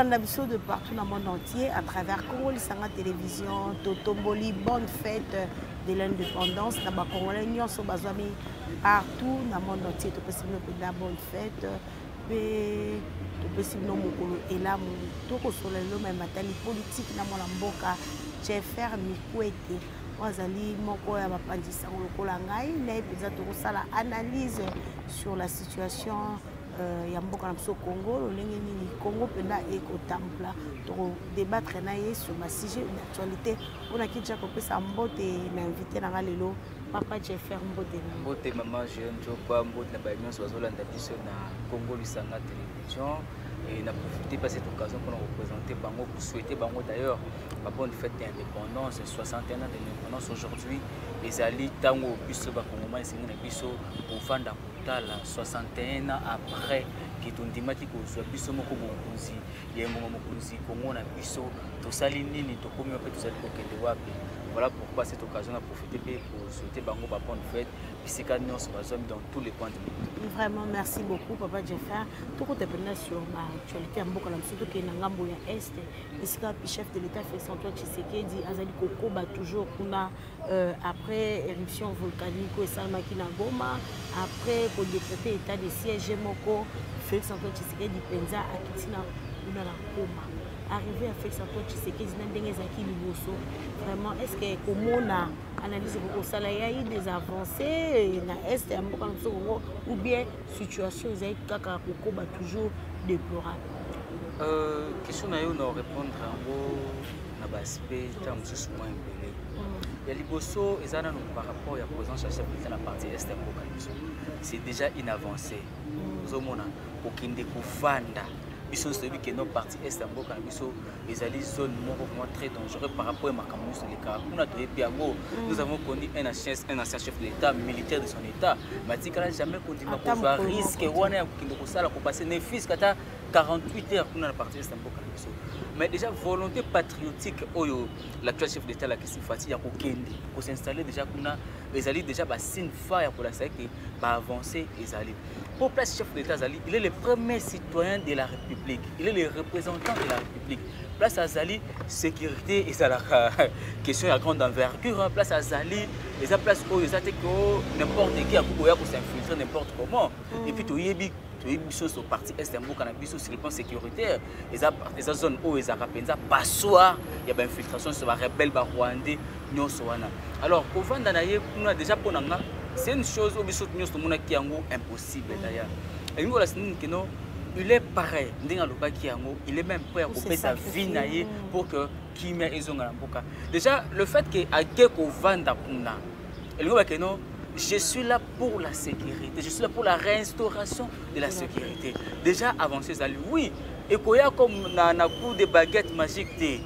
Bolanda biso de partout dans le monde entier à travers Congo Lisanga Télévision, Totomboli, bonne fête de l'indépendance. Dans le Congolais, nous sommes partout dans le monde entier. Tout possible de bonne fête. Tout possible de là, tout possible de matali politique dans mon mboka. Jeffer Mikwete. Wazali moko ya bapandisa lokola ngai na epeza tokosala analyse sur la situation ya mboka na biso Congo lolenge nini Congo penda ekotambola to débattre na ye sur ma sujet d'actualité ona kitja kopesa mbote na invité na lelo papa Jeffer mbote maman jeune Jopa mbote na ba nyonso bazolanda biso na Congo Lisanga Télévision. Et on a profité de cette occasion pour nous représenter, pour souhaiter d'ailleurs ma bonne fête d'indépendance, 61 ans d'indépendance aujourd'hui. Les alliés tango biso ba Congolais c'est une biso au fanda kutala 61 ans après qui tondimaki ko so biso moko bokunzi yengo mokunzi Congo na biso to sali nini to komi pe to sali ko kende wapi. Voilà pourquoi cette occasion a profité pour souhaiter bango ba bonne fête bisika nyonso bazom dans tous les coins du monde. Vraiment merci beaucoup papa Jeffer. Tout côté pendant sur ma actualité en mboka na biso to ke na ngambo ya est bisika chef de l'état Félix Antoine Tshisekedi azali kokoba toujours kuna après éruption volcanique et salmaki na Goma après pour décréter état de siège moko Félix Antoine Tshisekedi penza akitina una na Goma. Arrivé à Félix Antoine Tshisekedi na ndenge zaki liboso vraiment est-ce que comment on analyse au salaire il y a des avancées na est ya mboka na biso ou bien situation ezali kaka kokoba toujours déplorable. Question na yo na répondre en na ba aspect tant mosusu moins mbele. Ya liboso ezana no par rapport ya présence ya chef de la partie est ya mboka na biso. C'est déjà une avancée. Ozomona kokinde kufanda biso celui qui est non parti est en mboka na biso ezali zone moko très dangereux par rapport à makamus les cas on a trouvé biango nous avons connu un ancien chef de l'état militaire de son état matikala jamais connu ma risque wana ya kokinde kosala ko passer ne fils kata 48 heures kuna na parti est en mboka na biso mais déjà volonté patriotique oyo l'actuel chef d'état la Kissi Fati ya kokende ko s'installer déjà kuna ezali déjà ba signe phare pour la sécurité ba avancer ezali. Pour place chef d'État Azali, il est le premier citoyen de la République. Il est le représentant de la République. Place Azali, sécurité, et ça la question à grande envergure. Place Azali, et ça place où ils attaquent n'importe qui a pour s'infiltrer n'importe comment. Et puis tu y au parti est un beau cannabis sur le plan sécuritaire. Et ça zone où ils appellent ça passoire. Il y a une infiltration sur la rebelle rwandais. Alors, au fond d'anaïe, on a déjà pour nous. C'est une chose où qui est impossible d'ailleurs. Et nous, il est pareil. Il est même prêt à couper sa vie pour que Kimia ait son amboka. Déjà, le fait que Ageko Vanda je suis là pour la sécurité, je suis là pour la réinstauration de la sécurité. Déjà avancé, oui. Et qu'il y a comme un coup de baguette magique.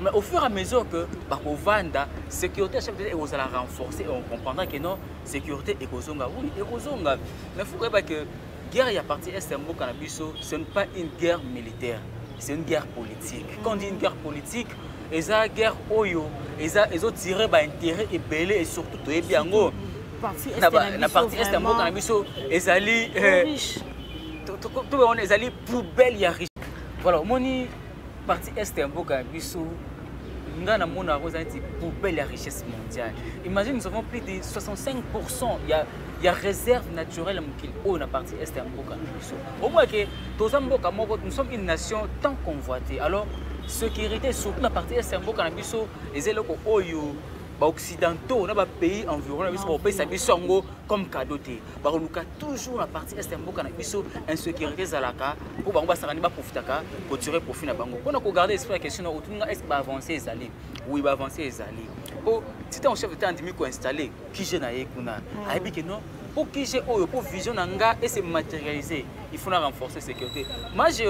Mais au fur et à mesure que la sécurité chef de l'État est renforcée, on comprendra que non, sécurité est Kozonga. Oui, est Kozonga. Mais il faut que la guerre est partie est un beau cannabis, ce n'est pas une guerre militaire, c'est une guerre politique. Quand on dit une guerre politique, ils ont guerre oyo, ils ont tiré par intérêt et belé et surtout tout est bien gros. La partie est un beau cannabis, ils allaient tout le monde ils allaient poubelle y riche. Voilà, moni partie est un beau cannabis. Nous avons une poubelle à richesse mondiale. Imagine, nous avons plus de 65%. Il y a réserve naturelle dans la partie est un beau cannabis. Au moins que nous sommes une nation tant convoitée. Alors, sécurité, surtout dans la partie est un beau cannabis, les élèves occidentaux, dans les pays environnants, comme cadeau. Nous avons toujours la partie est un beau cannabis, insécurité zalaka, pour pour tirer profit. Quand on regarde la question, est-ce qu'il va avancer les alliés? Oui, il va avancer les alliés. Si un chef d'État qui installé, qui j'ai non, pour qui j'ai pour vision et se matérialiser, il faut renforcer la sécurité. Moi, j'ai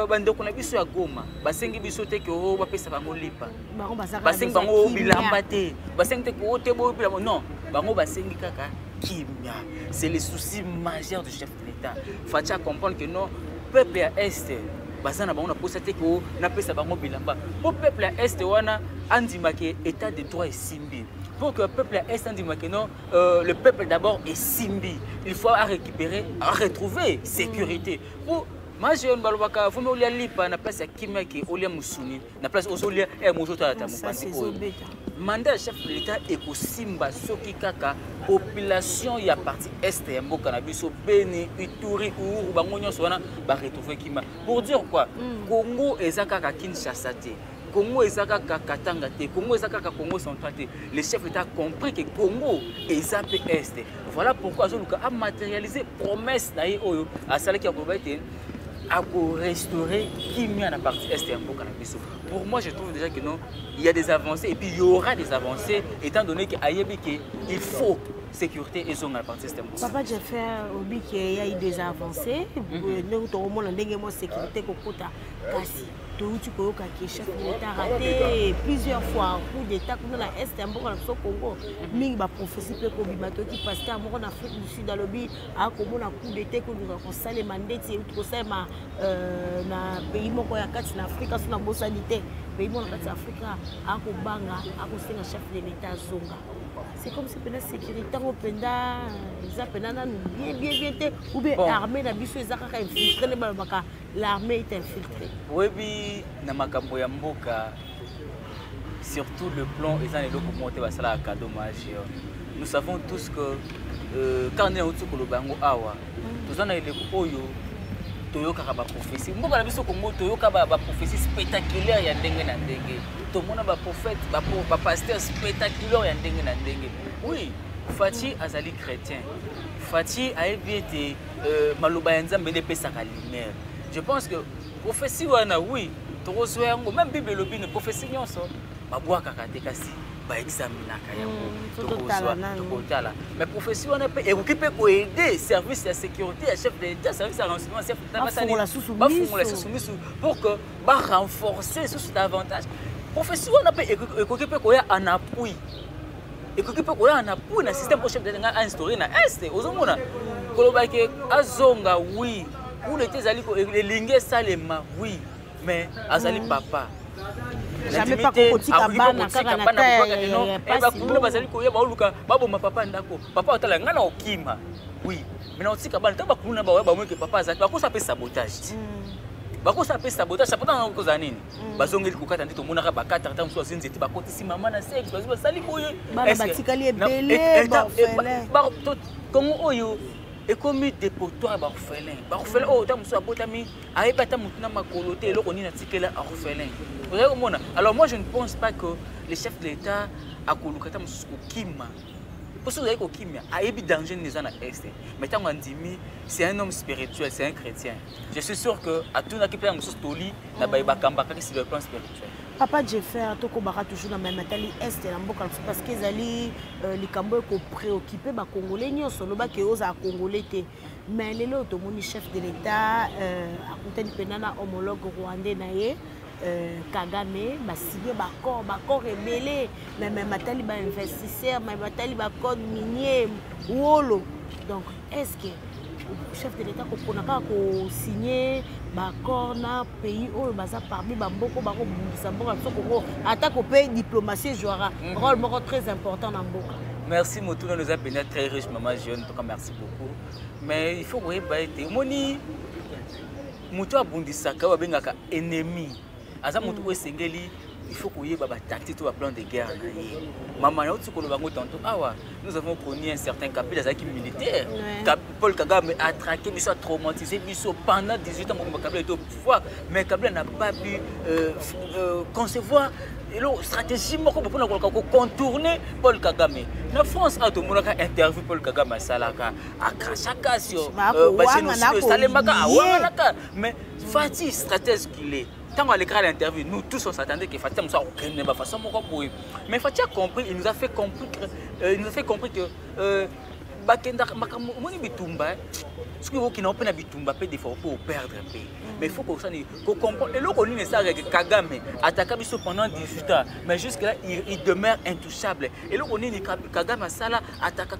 bandeko na biso ya Goma basengi biso te ko bapesa bango lipa basengi bango bilamba te basengi te ko te bo bilamba non bango basengi kaka kimia. C'est le souci majeur du chef de l'État. Fatia comprendre que non peuple à est bazana bango na posa te ko na pesa bango bilamba po peuple à est wana andimake état de droit et simbi pour que le peuple est le peuple d'abord est simbi. Il faut récupérer, retrouver sécurité. Pour moi, je ne sais pas si vous avez lipa na place ya kimaki olia musuni na place ozolia mozoto ata mupandi oyo. Mandat chef de l'État est ko simba soki kaka population ya partie est ya mboka na biso Beni, Ituri, Ouru bango nyonso wana ba retrouver kima. Pour dire quoi? Congo ezaka Kinshasa te. Congo ezaka Katanga te. Congo ezaka Congo central te. Le chef d'État a compris que Congo ezapé est. Voilà pourquoi Azoluka a matérialisé promesse na oyo a sala ki akobaite à restaurer qui met en partie est et pour moi, je trouve déjà que non, il y a des avancées et puis il y aura des avancées étant donné qu'il faut sécurité et zone à partir de ce Papa, j'ai fait au qu'il y a eu des avancées. Nous avons sécurité tu peux chef d'État raté plusieurs fois coup d'État comme la Est un bon au Congo. Ming va prophétie pour bimato qui passe à en Afrique du Sud à lobby à comme on a coup d'État que nous avons salé mandat c'est tout ça ma na pays moko ya kati na Afrique sur la bosanité pays moko na kati Afrique à kobanga à kosenga chef de l'État zonga. C'est comme si la sécurité au penda bien ou bien armée na biso ezaka infiltré l'armée est infiltrée. Oui, na makambo ya mboka surtout le plan ezana eloko monté basala cadeau majeur. Nous savons tous que quand on est au Kolobango awa tozana eleko oyo toyoka ba prophétie mboka na biso Congo toyoka ba prophétie spectaculaire ya ndenge na ndenge tomona ba prophète ba pasteur spectaculaire ya ndenge na ndenge. Oui, Fati azali chrétien. Fati a été maloba ya Nzambe ne pesaka lumière. Je pense que prophétie wana oui tokozwa yango même Bible lobi ne prophétie nyonso babwaka katekasi ba examinaka yango tokotala mais prophétie wana pe équipe pour aider service de sécurité à chef de l'État service de renseignement chef de l'État pour que ba renforcer sous davantage prophétie wana pe équipe ko ya en appui équipe ko ya en appui na système chef de l'État a instauré na est ozomona koloba ke azonga oui pour les lingues salema oui mais azali papa jamais pas kotika bana kaka na terre pas bazali ko yeba oluka baboma papa ndako papa otala ngana okima oui mais na otika bana taba kuna ba ba mweke papa azali bakosa pe sabotage bakosa pe sabotage sapota na koza nini bazongeli kokata ndito monaka bakata ta mso zinzeti bakotisi mama na sexe bazali boye bana batikali ebele ba Congo oyo et comme des potoirs orphelins. Orphelins, oh, tu as botami, aïe, pas ta moutna ma coloté, l'eau, on y a tiqué orphelin. Alors, moi, je ne pense pas que le chef de l'État a colocé Kima. Pour ce que Kima a eu danger dans l'Est. Mais tant qu'on dit, c'est un homme spirituel, c'est un chrétien. Je suis sûr que à tout le monde qui peut avoir un toli, n'a pas eu bakambaka sur le plan spirituel. Papa Jeffer, toko baka toujours na même matali est na mboka parce que zali les Cambodgiens ko préoccupé ba congolais nyonso loba ke oza congolais té mais lelo to moni chef de l'État akutani penana homologue rwandais na ye Kagame ba signé ba corps rebellé même matali ba investisseur même matali ba code minier wolo donc est-ce que chef de l'État ko signer d'accord na pays où baza parmi bamboko bako bundisa mboka soko ata ko pays diplomatie jouera rôle très important dans mboka. Merci Motuna nous a béni très riche maman jeune donc merci beaucoup mais il faut que ba été moni mutu abundisa ka bengaka ennemi aza mutu esengeli il faut qu'il y ait des tactiques ou plan de guerre. Maman, nous avons connu un certain capitaine militaire. Paul Kagame a traqué, il a traumatisé pendant 18 ans. Kabila était au pouvoir, mais Kabila n'a pas pu concevoir une stratégie pour contourner Paul Kagame. La France a interviewé Paul Kagame à Salaka, à Krachaka, mais Fatih, stratège qu'il est. Quand on a écrit l'interview, nous tous on s'attendait que Fatih soit aucune de façon pour mais Fatih a compris, il nous a fait comprendre que Bakenda Makamoni Bitumba, ce qui n'a pas Bitumba peut des fois pour perdre un pays. Mais il faut qu'on comprenne. Et là on est ça avec Kagame attaqué pendant 18 ans, mais jusque là il demeure intouchable. Et là on est Kagame Sala attaqué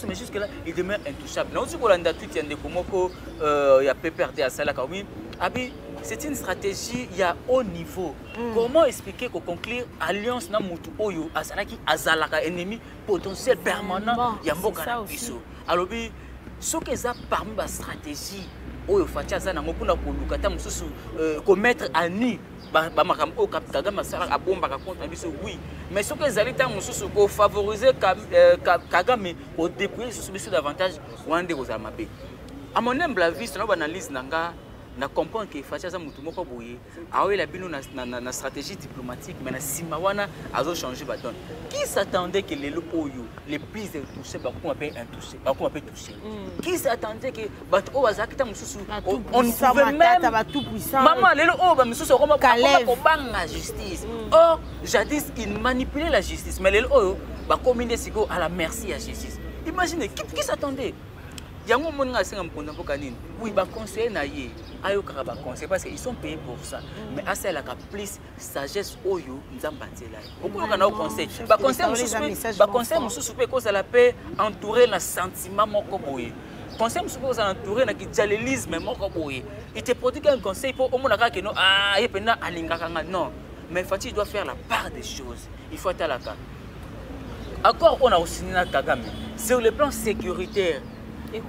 mais jusque là il demeure intouchable. Nous aussi qu'on a tout il y a des komoko il y a PPRD à Sala Kawi. Abi c'est une stratégie il y a haut niveau. Comment expliquer qu'on conclure alliance na mutu oyo azalaki azalaka ennemi potentiel permanent ya mboka na biso. Alors bi soki eza parmi ba stratégie oyo Faty aza nango mpona koluka ta mosusu commettre à nu ba makambo oyo Kagame asalaka abombaka contre na biso oui, mais soki ezali ta mosusu kofavoriser Kagame kodépouiller lisusu biso davantage wana nde kozala mabe. À mon humble avis, na analyse nanga na comprendre que Faty aza mutu moko boye aoyela bino na stratégie diplomatique mais na sima wana azo changer ba donne. Qui s'attendait que les oyo les plus touchés bakoma pe intouchés bakoma pe touchés? Qui s'attendait que bato o bazaki ta mususu on pouvait même ba tout puissant maman lelo o ba mususu ko banga justice. Or jadis il manipulait la justice mais lelo oyo ba combiner siko à la merci à justice. Imaginez qui s'attendait? Yango moninga senga mponda mpoka nini? Oui, ba conseiller na ye ayo kaka ba conseiller parce qu'ils sont payés pour ça. Mais asa la plus sagesse oyo nzamba nzela. Beaucoup kana au conseil. Ba conseiller mususu pe ko ça la paix entourer na sentiment moko boye. Conseil mususu ko ça entourer na kijalelisme moko boye. Il te prodigue un conseil pour au mona ka que non ah yepena alingaka non. Mais Faty doit faire la part des choses. Il faut être à la cas. Accord on a aussi na Kagame sur le plan sécuritaire.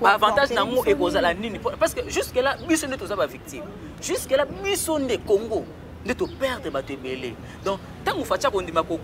Avantage dans nous et la nini parce que jusque là biso ne tous pas victime. Jusque là biso ne Congo ne to perdre bato belé. Donc tant que Faty ko ndima ko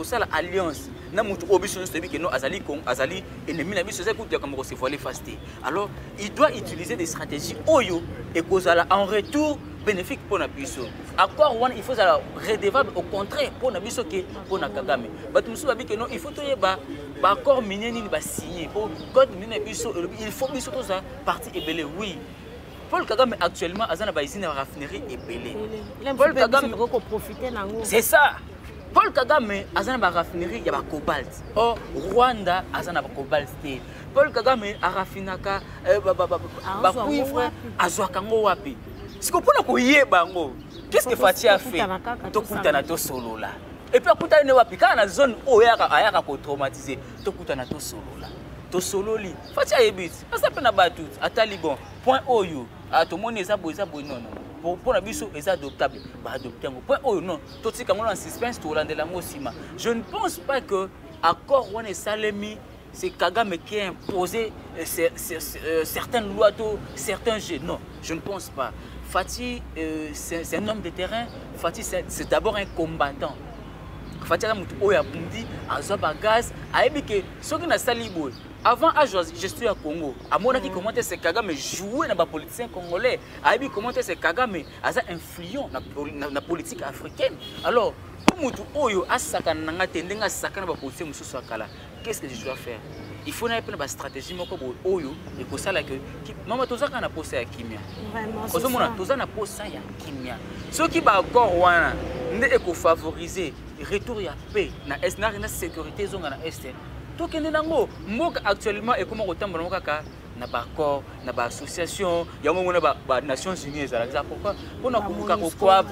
sala alliance na mutu obiso ne que non azali Congo azali ennemi na biso c'est ko comme ko se voiler fasté. Alors il doit utiliser des stratégies oyo et kozala en retour bénéfique pour na biso. Accord one il faut ça redevable au contraire pour na biso que pour na Kagame. Bato musu babi que non il faut to yeba ba accord minier ni ba signer pour code minier biso il faut biso to ça parti ebelé oui. Paul Kagame actuellement azana ba usine raffinerie ebelé. Paul Kagame ko profiter nango. C'est ça. Paul Kagame azana ba raffinerie ya ba cobalt. Or Rwanda azana ba cobalt. Paul Kagame a raffinaka ba cuivre azwaka ngo wapi. Siko pona ko yeba ngo. Qu'est-ce que Faty a fait? To kutana to solo là. Et puis akuta ne wapi kana zone oyaka ayaka ko traumatiser. To kutana to solo là. To solo li. Faty a yebit. Asa pena batut atali bon. Point oyo. A to moni eza bo non non. Pour la biso est adoptable. Bah adopter ngo. Point oyo non. To tika ngo en suspense to landela ngo sima. Je ne pense pas que accord one salemi c'est Kagame qui a imposé certaines lois, certains jeux. Non, je ne pense pas. Faty, c'est un homme de terrain. Faty, c'est d'abord un combattant. Faty, avant je suis à Congo. À mon avis, comment c'est Kagame jouer dans les politiciens congolais. Comment c'est Kagame a influent dans la politique africaine. Alors, qu'est-ce que je dois faire? Il faut une stratégie et pour ça que maman tozaka na posa ya kimia. Vraiment c'est ça. Tozana na posa ya kimia. Ce qui va encore wana ndé ko favoriser retour ya paix na est na sécurité zonga na est. To kende nango mboka actuellement et comment otamba na kaka na ba accord na ba association ya ngo na ba Nations Unies za pourquoi pour na kubuka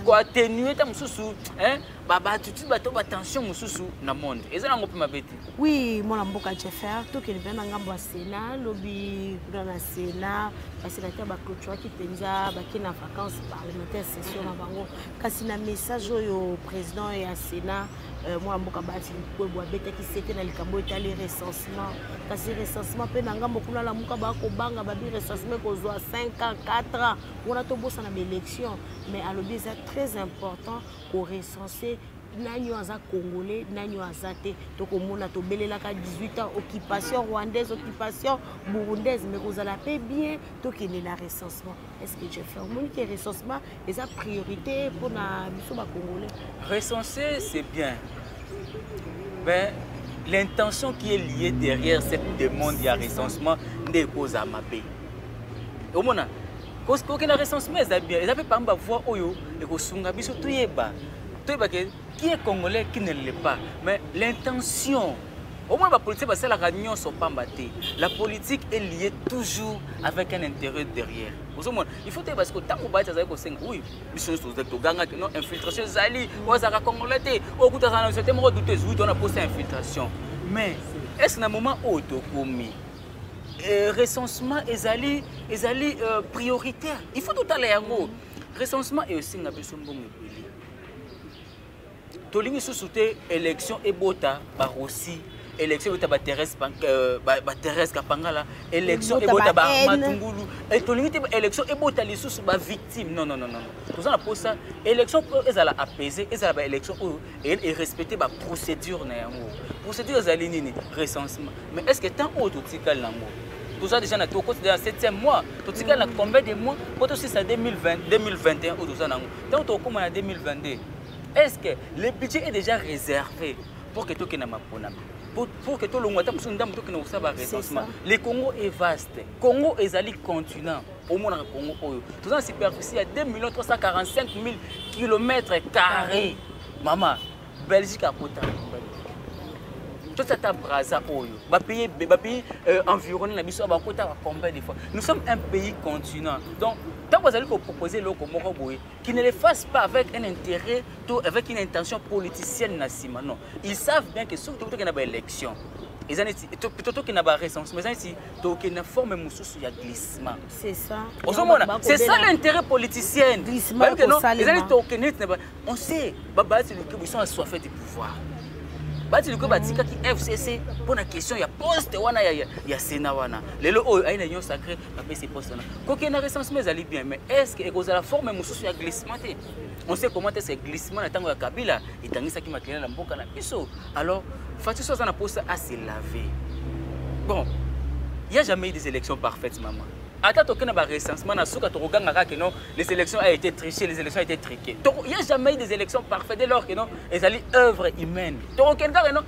ko atténuer ta mususu hein ba attitude ba to ba tension mususu na monde eza nango pe mabeti. Oui, mon amboka Jeffer to ke bena ngambo ya Sénat lobby dans la Sénat parce que ba clôture qui penza ba ki na vacances parlementaires session na bango kasi na message oyo président et à Sénat moi amboka bati ko bo beta ki sete na likambo etali recensement kasi recensement pe na ngambo kuna la muka ba ko banga ba bi recensement ko zo 5 ans 4 ans on a to bossa na élection mais à lobby c'est très important pour recenser nani aza congolais nani aza te to komona to belelaka 18 ans occupation rwandaise occupation burundaise mais kozala pe bien to kene la recensement est-ce que je fais au que recensement est sa priorité pour na biso ba congolais recenser c'est bien mais l'intention qui est liée derrière cette demande de recensement n'est pas à mapper au mona parce que le recensement est bien ils appellent pas voir oyo et ko sunga biso to yeba qui est congolais, qui ne l'est pas. Mais l'intention, au moins la politique, c'est la réunion sont pas battus. La politique est liée toujours avec un intérêt derrière. Il faut dire parce que tant que vous battez, oui, non, infiltration, Zali, on a congolais, on a posé infiltration. Mais est-ce un moment où tu as recensement est prioritaire? Il faut tout aller à vous. recensement et aussi nga biso mbongo ebele tolingi susu te élection ebota ba aussi élection ebota ba Thérèse Kapangala élection ebota ba Matungulu et tolingi te élection ebota lisusu ba victime non toza na posa élection ezala apaiser ezala ba élection et respecter ba procédure na yango procédure ezali nini recensement mais est-ce que tant autre tikal nango tout ça déjà na to côté de 7e mois to tikal na combien de mois pour aussi ça 2021 ou tout ça nango tant to comme en 2022 est-ce que le budget est déjà réservé pour que tout na mapona pour que tout le monde parce que ndam to na usaba recensement le Congo est vaste Congo ezali continent au monde Congo oyo tout ça superficie à 2 345 000 km². Maman Belgique à Kota tout ça ta Brazza oyo ba pays environné na biso ba Kota combien de fois nous sommes un pays continent donc tant que vous allez proposer le Komoro Boy qui ne le fasse pas avec un intérêt avec une intention politicienne nassima non ils savent bien que surtout qu'il y a une élection ils ont plutôt qu'il y a une recensement mais ici donc il y a une forme mususu ya glissement c'est ça c'est ça l'intérêt politicien glissement on sait ils sont assoiffés du pouvoir bati liko batika ki FCC pour la question ya poste wana ya Sénat wana lelo oyo aina union sacrée ba pesi poste wana koke na recensement ezali bien mais est-ce que ekoza la forme mususu ya glissement on sait comment est ce glissement na tango ya Kabila etangisa ki makela na mboka na biso alors fati so na poste à se laver bon il y a jamais eu des élections parfaites maman. Attends, il y a un recensement, les élections ont été trichées, les élections ont été triquées. Il n'y a jamais eu des élections parfaites dès lors que non, elles sont œuvres humaines. Donc, il y a non,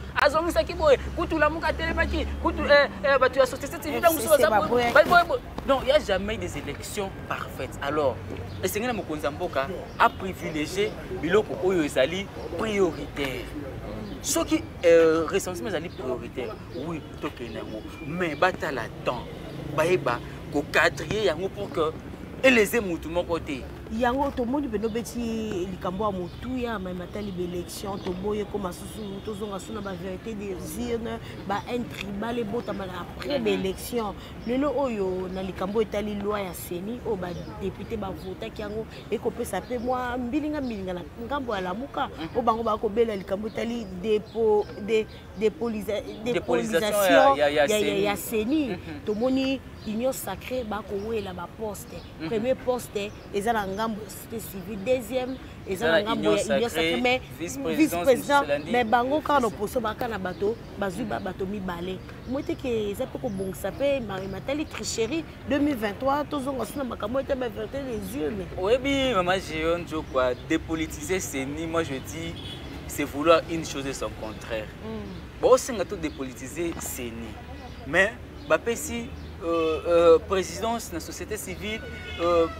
il n'y a jamais eu des élections parfaites. Alors, le Seigneur Mokonzamboka a privilégié Biloko Oyo Ezali prioritaire. Ce qui recensement est prioritaire, oui, mais batala temps, au quadriller pour que et les émoutes de mon côté. Yango to moni beno beti likambo ya motuya mais matali élection to boye comme susu to zonga suna ba vérité des urnes ba un tribal bota mala après l'élection lelo oyo na likambo etali loi ya Seni o ba député ba vota kiango e ko pesa pe moi mbilinga na ngambo ya lamuka o bango ba ko bela likambo etali dépolisation ya Seni to moni union sacrée ba ko wela ba poste premier poste ezala ngambo civil deuxième ezala ngambo ya union sacrée mais vice-président mais bango quand on poso ba kana bato bazui ba bato mibale moite ke za poko bongisa pe matali tricherie 2023 tozonga suna makambo ete ba vérité les urnes. Oui bi maman Géon jo quoi dépolitiser Seni moi je dis c'est vouloir une chose et son contraire. Bon c'est nga tout dépolitiser Seni mais ba pesi présidence de la société civile,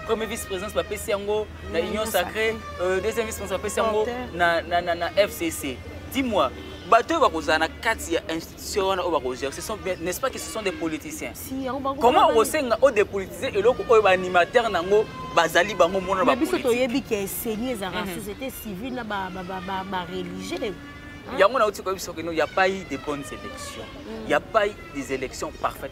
premier vice-présidence de la PCNGO, la Union sacrée, deuxième vice-présidence de la PCNGO, na FCC. Dis-moi, n'est-ce pas que ce sont des politiciens? Comment on sait que des politiciens et les animateurs n'ont bazali bango mono ba politique? Mais que Seigneur la société civile na ba religieux. Il n'y a pas eu de bonnes élections. Il n'y a pas eu des élections parfaites.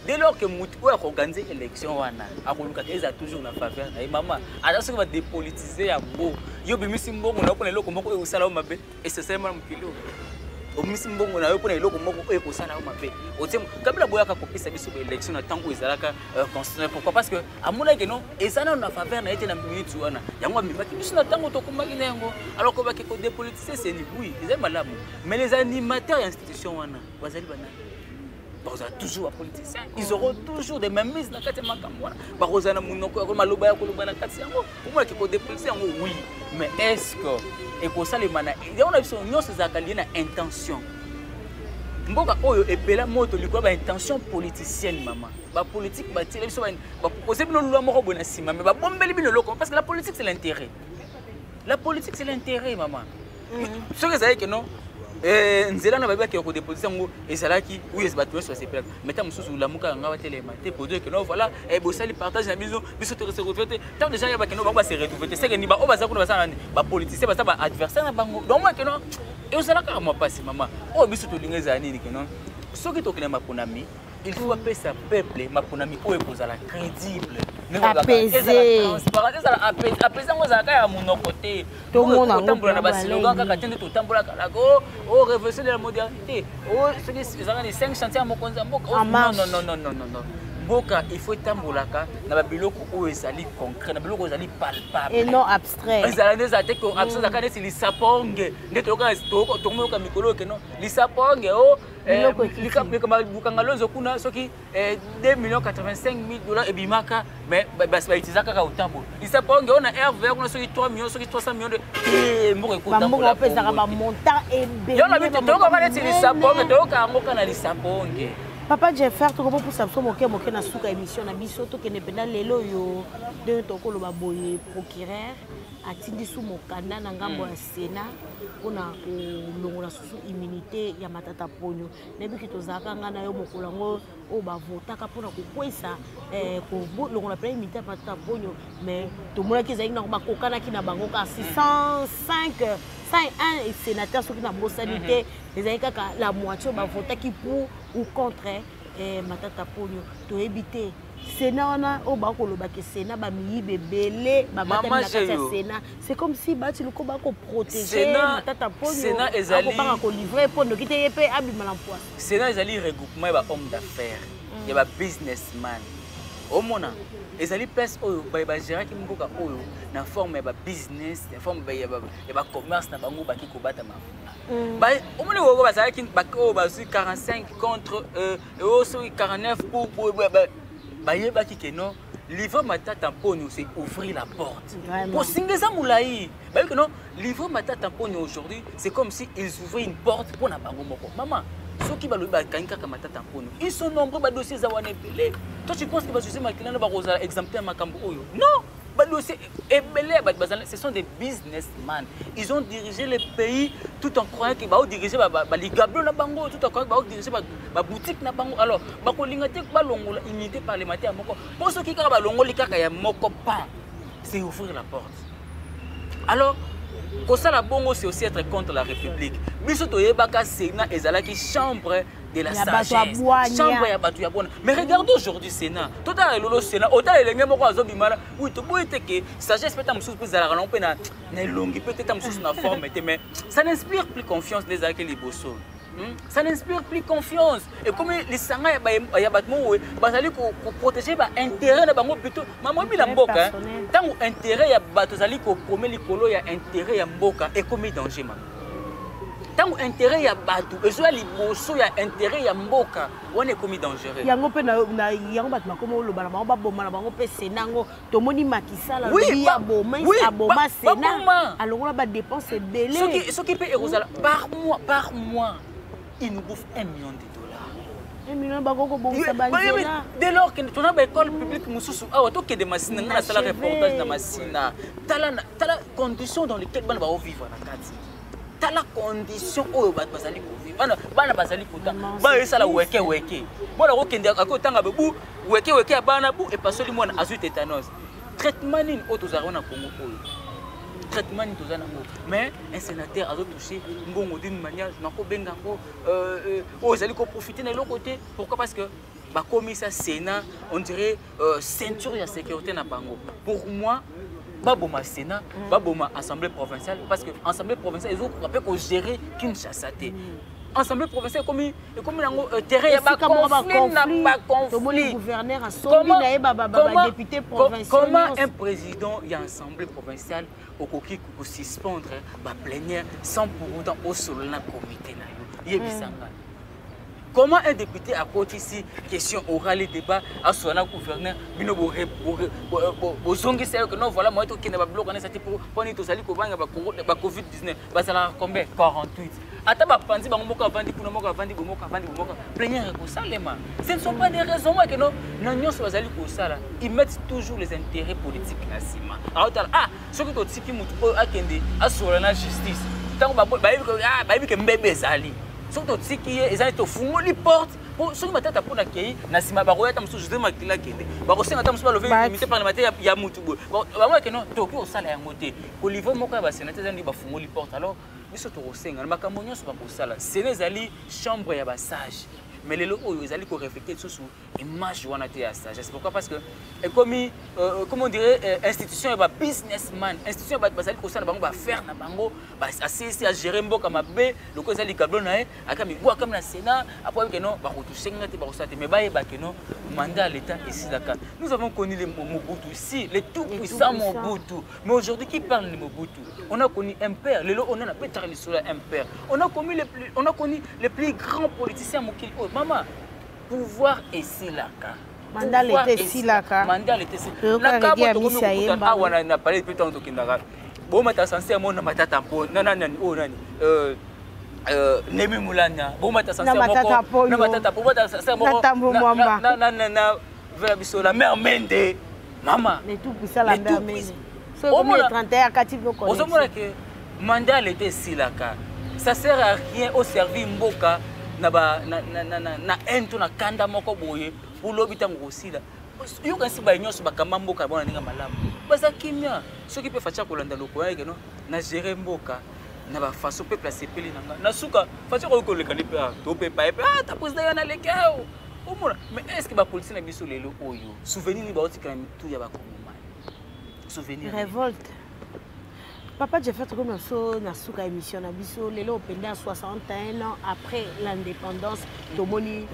Dès lors que Moutou a organisé l'élection, il a toujours la faveur. Maman, alors on va dépolitiser à beau. Il y a des gens qui ont et c'est ça au Missimbongo na yoko na eloko moko e ko sala mabe otem kabila boyaka kopisa biso ba élection na tango ezalaka constitutionnel pourquoi parce que amona que non ezana na faveur na été na minute wana yango mimaki biso na tango to komaki na yango alors ko baki ko dépolitiser c'est ni oui ils aiment malamu mais les animateurs et institutions wana bazali banana ils ont toujours à politiciens ils auront toujours des mêmes mises na kati makambo wana ba rozana munoko ko maloba ya ko lobana kati yango ko ki ko dépolitiser yango oui mais est-ce que et pour ça les mana on a vu son ces acaliens na intention mboka oyo epela moto likwa ba intention politicienne maman ba politique ba tire biso ba proposer bino loi moko bona sima mais ba bombeli bino loko parce que la politique c'est l'intérêt maman ce que ça veut que non nzela na babaki ko déposer ngo ezalaki oui es batoué sur ces plaques mettons mususu la muka nga batele maté pour dire que non voilà et bosali partage na biso te retrouver tant déjà ya ba que non ba se retrouver c'est que ni ba o baza ko ba ba politicien ba ba adversaire na bango donc moi que non et osala ka moi passer maman o biso to lingeza nini que non ce qui to kina maponami il faut appeler sa peuple maponami o ekozala crédible Apaisé. Transparence ça apaisé. Apaisé ngo za ka ya monoko te. Tout le monde a tambola na basiloga kaka tende to tambola kala oh révolution de la modernité. Oh ce qui ça les 5 chantiers à mokonza mboka. Non. Boka il faut tambolaka na ba biloko o ezali concret na biloko ezali palpable et non abstrait. ezala neza te ko absence akane si lisaponge ndeto ka to mo ka mikolo ke no lisaponge o likama bukanga lozo kuna soki 2,85,000 $ ebimaka mais bas ba itizaka ka utambo lisaponge ona RV kuna soki 3 millions soki 300 millions de mboko ekota mboko pesa ba montant ebe yo na bitu to ko ba neti lisaponge to ka ngoka na lisaponge. Papa Jeffer, tu comprends pour ça, moke na suka émission na biso to kene pena lelo yo de to ko lo ba boye procureur atindi sou mokanda na ngambo ya Sénat pona ko longola susu immunité ya Matata Ponyo. Nebi ki to zaka ngana yo mokolango o ba votaka pona ko kwesa ko longola plein immunité ya Matata Ponyo mais to mona ki zaina ko ba kokana ki na bango ka 605 101 sénateurs qui na bosanité les aïkaka la moitié ba voter qui pour ou contre Matata Ponyo to éviter Sénat on a au ba ko loba ke Sénat ba mi bebele ba matana Sénat c'est comme si ba ti loko ba ko protéger Matata Ponyo Sénat ezali ba ko livrer pondo ki te yepe abima l'emploi Sénat ezali regroupement ba homme d'affaires ya ba businessman au mona ezali place oyo ba gérer ki mboka oyo na forme ya ba business na forme ya ba commerce na bango ba ki ko bata mafuna ba au mona go ba zali ki ba ko ba 45 contre so 49 pour ba yeba ki ke non livrer Matata Ponyo c'est ouvrir la porte pour singeza moulayi ba que non livrer Matata Ponyo aujourd'hui c'est comme si ils ouvraient une porte pour na bango moko maman ceux qui veulent kanka Matata Ponyo ils sont nombreux ba dossiers za wana pelé. Toi tu penses que va soucier makina ba rosa exemplaire makambo oyo non ba dossier ebelé ba ce sont des businessmen ils ont dirigé le pays tout en croyant que ba diriger ba ligablo na bango tout en croyant ba diriger ba boutique na bango alors ba ko linga te ba longola immunité parlementaire moko pour ceux qui ka ba longoli kaka ya moko pas c'est ouvrir la porte alors kosala bongo c'est aussi être contre la République biso to yebaka Sénat ezalaki chambre de la sagesse chambre ya batu ya bona mais regardez aujourd'hui Sénat total lolo Sénat autant elenge moko azobimala oui to boyete ke sagesse peut-être mususu pezala na pena na longi peut-être mususu na forme mais ça n'inspire plus confiance les akeli liboso ça n'inspire plus confiance et comme les sanga ya batmo bazali ko protéger ba intérêt na bango plutôt maman bila mboka tango intérêt ya bato zali ko promet likolo ya intérêt ya mboka et comme danger ma tango intérêt ya bato ezoya liboso ya intérêt ya mboka wana ekomi dangereux yango pe na yango bato bakomi oloba na bango baboma na bango mpe senango tomoni makisala aboma Sénat alongola badepense ebele soki mpe ekozala par mois il nous bouffe $1 million. 1 million bakoko bongisa banzela dès lors que tu as une école publique mususu awa to ke de masina ngana sala reportage na masina tala conditions dans lesquelles bana ba vivre na kati tala condition oyo bat bazali ko vivre bana bazali kota ba esala weke bona ko kende akotanga bebu weke bana bu e pasoli mwana azu tétanos traitement ni auto za na Congo oyo traitement ni tozana ngo mais un sénateur a touché ngongo d'une manière nako benga ngo ezali ko profiter na l'autre côté pourquoi parce que ba commis ça Sénat on dirait ceinture de sécurité na bango pour moi baboma Sénat baboma assemblée provinciale parce que assemblée provinciale ils ont rappelé qu'on gérer Kinshasa té assemblée provinciale comme nango terrain ya ba conflit gouverneur a sombi na ba député provincial comment un président ya assemblée provinciale au koki ko suspendre ba plénière sans pour autant au solo na comité na yo yebisanga comment un député à côté ici question orale débat à son gouverneur bino bo zongi c'est que non voilà moi to kina ba bloc on est pour ni to sali ko banga ba Congo ba Covid-19 ba sala combien 48 ata ba pandi ba moko avandi kuna moko avandi bomoka plénière ko salema ce ne sont pas des raisons que non non so bazali ko sala ils mettent toujours les intérêts politiques na sima alors ce que to tiki mutu akende asola na justice tant ba ba que mbebe zali surtout si qui est ils ont fungoli porte pour ceux qui Matata Ponyo kei na sima ba roya tamsu juste makila kende ba ko senga tamsu ba lever limité parlementaire ya mutu bo ba moi que non to ko sala ya ngote ko livre moko ba sénateur zandi ba fungoli porte alors biso to ko senga makambo nyonso ba ko sala séné zali chambre ya ba sage mais les lots ils allaient refléter sur image wana te ya sagesse. Pourquoi? Parce que comme comment on dirait institution ba businessman, institution ba bazali ko sana bango ba faire na bango ba assisi à gérer mboka mabe le ko ezali kablo na akami boa comme na Sénat après que non ba ko toucher ngati ba ko sate mais ba yeba que non mandat à l'état ici d'accord. Nous avons connu les Mobutu ici, les tout puissants Mobutu. Mais aujourd'hui qui parle de Mobutu? On a connu un père, le lot on a peut-être un père. On a connu les plus grands politiciens Mokili. Oh maman, pouvoir ici là ka. Mandat l'été ici là ka. Mandat l'été ici. La ka on a parlé plus tôt kindaga. Bon mata censé mon na matata po. Nani oh nani. Nemi Mulanya. Bon mata censé moko. Na matata po mata censé moko. Na vers biso la mère Mende. Maman. Mais tout puissant la mère Mende. So comme le 31 katif no connaît. On sait que mandat l'été ici là ka. Ça sert à rien au servir mboka na ento na kanda moko boye pour lobita ngosila yo kasi ba nyonso bakamba mboka bona ninga malamu baza kimia soki pe facha kolanda loko yake no na gérer mboka na ba façon pe placer peli nanga na suka facha ko koleka ni pe to pe pa ta président na lekeo omona mais est-ce que ba politique na biso lelo oyo souvenir ni ba otika tout ya ba komoma souvenir révolte. Papa, j'ai fait comme na souka émission na biso lelo pendant 61 ans après l'indépendance tomoni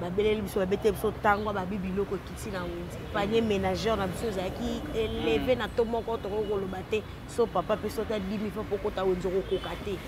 babeleli biso babete biso tango babibilo ko kiti na wundi panier ménageur na biso zaki élevé na to moko to ko lobate so papa pe so ta 10 000 francs pour ko ta wenzo ko kokate.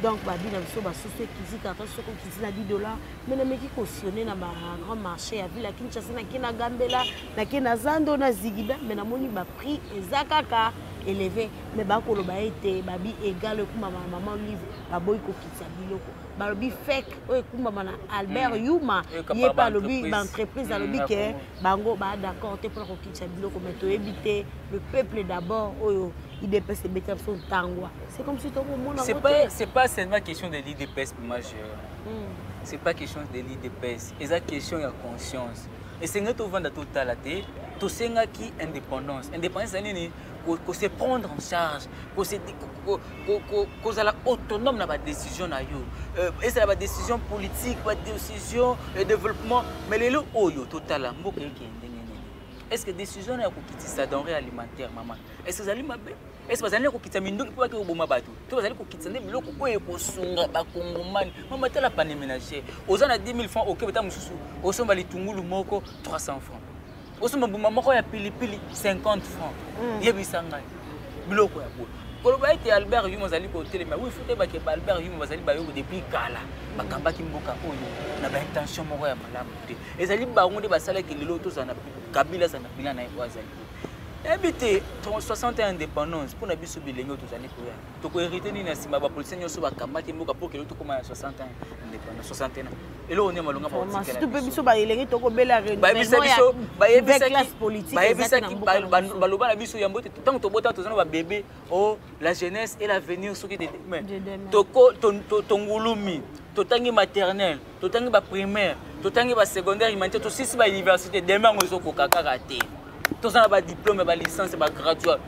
Donc babi na biso ba souci kiti karton so ko kiti na $10 mais na meki cautionner na ba grand marché ya ville Kinshasa na kina Gambela na kina Zando na Zigiba mais na moni ba prix ezakaka élevé mais ba ko loba été babi égal ku maman livre ba boy ko kitsa biloko ba lobi fake o ku mama na Albert Yuma yé pas lobi ba entreprise a lobi ke bango ba d'accord te pour ko kitsa biloko mais to éviter le peuple d'abord oyo il dépasse les son tangwa. C'est comme si tu c'est pas seulement question de l'IDPS majeur. C'est pas question de l'IDPS, c'est question de conscience. Et c'est que tu vas dans toute la tête, tu sais qui indépendance. Indépendance c'est nini ko se prendre en charge, ko se ko za la autonome na ba décision na yo. Et c'est la décision politique, la décision de développement, mais les lo oyo total mboka yake ndenge. Est-ce que décision na ko kitisa denrée alimentaire maman? Est-ce que zali mabe? Est-ce que vous allez quitter Mindoki pour que vous m'abattu? Tout vous allez quitter les blocs pour que sunga bakongomani. Maman tela pas ménager. Aux gens à 10 000 francs au Québec mususu. Au somba li tungulu moko 300 francs. Au somba buma moko ya pili 50 francs. Yebisanga. Biloko ya ko. Koloba ete Albert Yuma zali ko télé mais oui faut ba ke Albert Yuma zali ba yo depuis kala. Bakamba ki mboka oyo na ba intention moko ya malamu te. Ezali bango de basala ke lelo to zana Kabila zana bila na yo azali. Habité 61 indépendance pour nabiso bilengo tous années pour to ko hériter ni na sima ba police nyoso ba kamati mboka pour que to koma 61 indépendance 61 et là on est malonga ba politique tout biso ba elengi to ko bela ba biso ba classe politique ba yebisaki ba loba na biso yambo tant to bota to zana ba bébé oh la jeunesse et l'avenir soki de mais to ko to ngulumi to tangi maternelle to tangi ba primaire to tangi ba secondaire humanité to sisi ba université demain on ko kakaka te. Tous ont des diplômes, des licences, des graduats.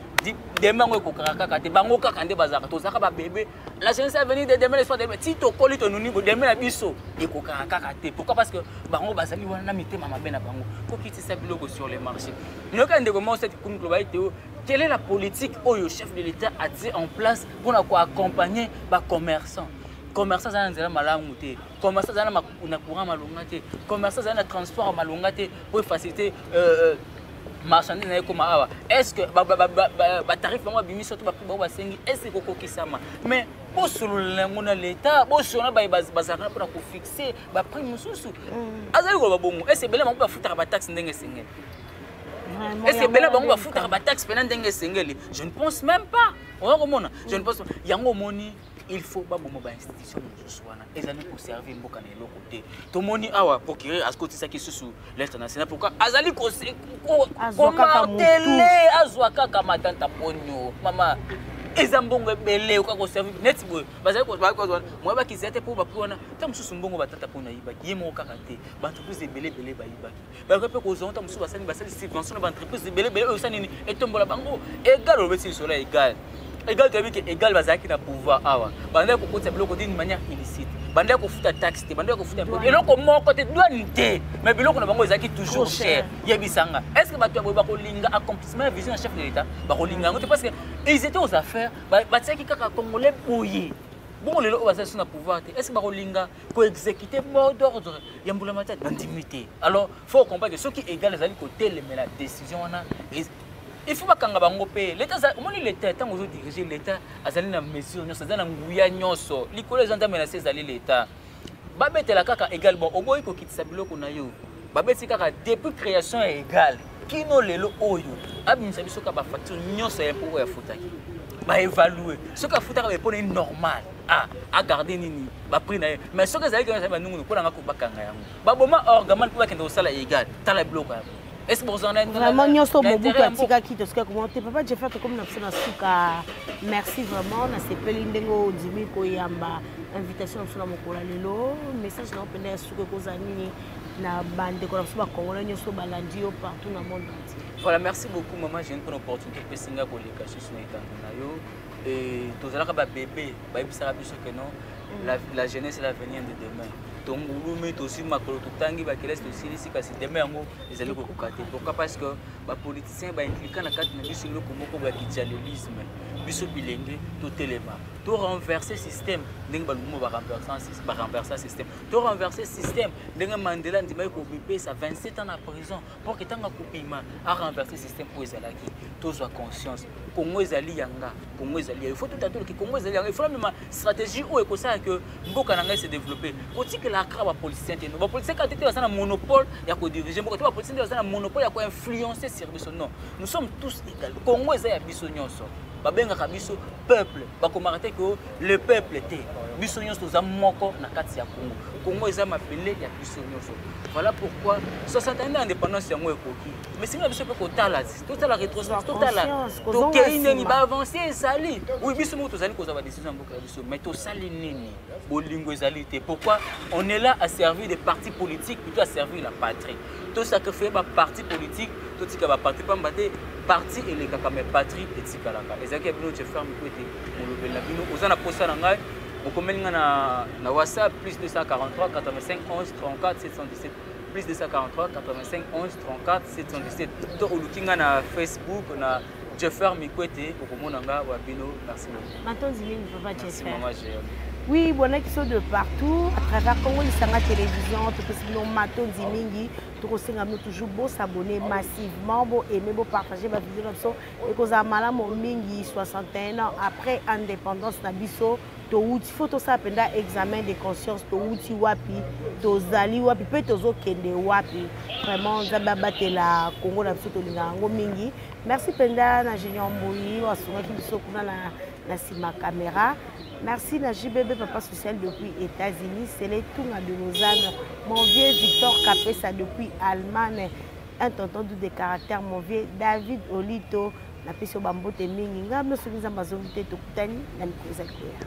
Demain, on va te bango kakande bazaka. Tous ont bébé. La jeunesse est venue de demain, les soirs demain. Si tu colles ton niveau, demain la biso. Et qu'on kakate. Pourquoi? Parce que bango bazali wana mité mama bena bango. Faut quitter ça biloko sur les marchés. Nous quand on commence cette globalité, quelle est la politique où le chef de l'État a dit en place pour accompagner les commerçants? Commerçants ça nzela malamu te. Commerçants ça na courant malonga te. Commerçants ça na transport malonga te pour faciliter marchandise na comme awa. Est-ce que ba tarif bango bimi surtout ba prix bango basengi est-ce que kokisama mais bo solo ngona l'État bo solo ba bazaka pour ko fixer ba prix mususu azali ko ba bongo est-ce bele bango ba futa ba taxe ndenge sengeli est-ce bele bango ba futa ba taxe pendant ndenge sengeli je ne pense même pas on komona je ne pense yango moni il faut pas bomba ba institution mususuana ezali pour servir mboka na eloko te to moni awa pour que askoti ça qui sous l'international pourquoi azali ko télé azwa kaka matanta ponyo mama ezambongo ebele ko ko servir net boy bazali ko moi ba kizete pour ba prona ta mususu mbongo batata pona yibaki yemo kaka te ba entreprise ebele ba yibaki ba ko pe ko zonta mususu basali subvention ba entreprise ebele osani etombola bango égal au bétil soleil égal. Égal que égal bazaki na pouvoir awa. Banda ko kotsa biloko d'une manière illicite. banda ko futa taxe te banda ko futa impôt eloko moko te douane te mais biloko na bango ezaki toujours cher yebisanga est-ce que bato ba ko linga accomplissement ya vision ya chef de l'état ba ko linga ngote parce que ils étaient aux affaires ba tsaki kaka congolais boye bon lelo oza sur na pouvoir te est-ce que ba ko linga ko exécuter mot d'ordre ya mbula matata d'intimité alors faut comprendre que ceux qui égal les ali côté mais la décision on a il faut pas kanga bango pe l'état omoni l'état tant ozo diriger l'état azali na mesure nyonso azali na nguya nyonso likolo ezanda menacer ezali l'état babetela kaka égal bon oboyi ko kitisa biloko na yo babeti kaka depuis création égale kino lelo oyo abimisa biso ka ba facture nyonso ya impôt ya futaki ba évaluer ce ka futaka ba pone normal à garder nini ba prix na mais ce que ezali ka ba nungu ko na ko bakanga yango ba boma orgaman ko bakende osala égal tala biloko ya est-ce que vous en êtes vraiment nyoso mobutu atika kito soka commenter papa j'ai fait comme na psona suka merci vraiment na sepeli ndengo dimi ko yamba invitation na psona mokola lelo message na openda suka ko zanini na bande ko na psona congolais nyoso balandi yo partout na monde entier. Voilà, merci beaucoup maman, j'ai une opportunité de singa ko leka sur na itanga yo et tozala ka ba bébé ba ibisa biso que non la jeunesse est l'avenir de demain. Tongulume aussi makolo tutangi ba kelesi tosilisi kasi demain yango ezali ko kokate pourquoi parce que ba politiciens ba impliquant na kati na biso loko moko ba kijalelisme biso bilenge to telema to renverser système ndenge balumo ba renverser système to renverser système ndenge Mandela ndima ko bipesa 27 ans en prison pour que tanga kopima a renverser système pour ezalaki to soit conscience Congo ezali yanga Congo ezali il faut tout attendre que Congo ezali yanga il faut même stratégie où est ça que mboka nanga se développer aussi que la craba politicien te no ba politicien quand tu as un monopole ya ko diriger mboka to ba politicien tu as un monopole ya ko influencer service non nous sommes tous égaux Congo ezali ya biso nyonso babengaka biso peuple bakomarate que le peuple était biso nyonso za moko na kati ya Congo Congo eza mapele ya biso nyonso voilà pourquoi 60 ans d'indépendance yango ekoki mais singa biso pe ko tala la rétrospective totala to keine ni ba avancer sali oui biso mo to zali ko za ba décision mboka biso mais to sali nini bolingo ezali te pourquoi on est là à servir des partis politiques plutôt à servir la patrie to sacrifier ba parti politique to tika ba parti pambate parti et les kaka mais patrie et tikalaka ezaki bino je ferme côté molobel na bino ozana posa na ngai mokomelinga na WhatsApp plus 243 85 11 34 717 plus 243 85 11 34 717 to olukinga na Facebook na Jeffer Mikwete okomonanga wa bino merci beaucoup Matonzi mingi papa Jeffer maman j'ai oui bon qui sont de partout à travers Congo Lisanga télévision tout ce que Matonzi mingi tout aussi nous toujours beau s'abonner massivement beau aimer beau partager ma vidéo et que ça malamu mingi 61 ans après indépendance na biso to uti photo ça penda examen de conscience to uti wapi to zali wapi pe to zo kende wapi vraiment nzamba batela Congo na biso to linga ngo mingi merci penda na Génion Mboyi wasunga ki biso kuna na sima caméra merci na JBB papa social depuis États-Unis c'est les Tunga de Lausanne mon vieux Victor Capessa depuis Allemagne un tonton de caractère mon vieux David Olito na peso bambote mingi ngamno sokiza mazongi te tokutani na mikoza koya